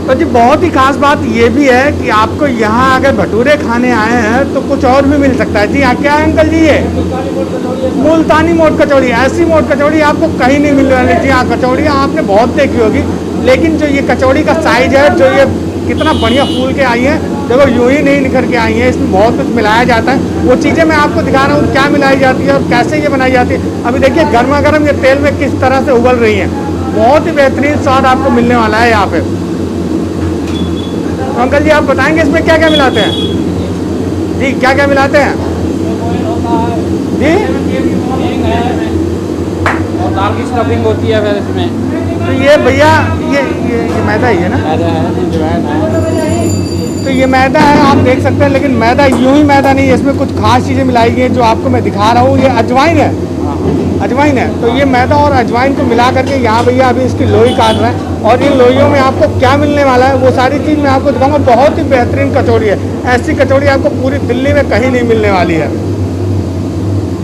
तो जी बहुत ही खास बात ये भी है कि आपको यहाँ अगर भटूरे खाने आए हैं तो कुछ और भी मिल सकता है। जी हाँ, क्या है अंकल जी ये? मुल्तानी मोट कचौड़ी। ऐसी मोट कचौड़ी आपको कहीं नहीं मिलने वाली। जी हाँ, कचौड़ियाँ आपने बहुत देखी होगी, लेकिन जो ये कचौड़ी का साइज है, जो ये कितना बढ़िया फूल के आई है, देखो यूं ही नहीं निखर के आई है, इसमें बहुत कुछ मिलाया जाता है। वो चीज़ें मैं आपको दिखा रहा हूँ क्या मिलाई जाती है और कैसे ये बनाई जाती है। अभी देखिए गर्मा गर्म ये तेल में किस तरह से उबल रही है। बहुत ही बेहतरीन स्वाद आपको मिलने वाला है यहाँ पे। तो अंकल जी आप बताएंगे इसमें क्या क्या मिलाते हैं? जी क्या क्या मिलाते हैं जी? और दाल की स्टफिंग होती है फिर इसमें। तो ये भैया ये मैदा ही है ना? मैदा है, अजवाइन है। तो ये मैदा है, आप देख सकते हैं, लेकिन मैदा यूं ही मैदा नहीं है, इसमें कुछ खास चीज़ें मिलाई गई हैं जो आपको मैं दिखा रहा हूँ। ये अजवाइन है, अजवाइन है। तो ये मैदा और अजवाइन को मिला करके यहाँ भैया अभी इसकी लोई काट रहा है, और इन लोइयों में आपको क्या मिलने वाला है वो सारी चीज़ मैं आपको दिखाऊंगा। बहुत ही बेहतरीन कचौड़ी है। ऐसी कचौड़ी आपको पूरी दिल्ली में कहीं नहीं मिलने वाली है।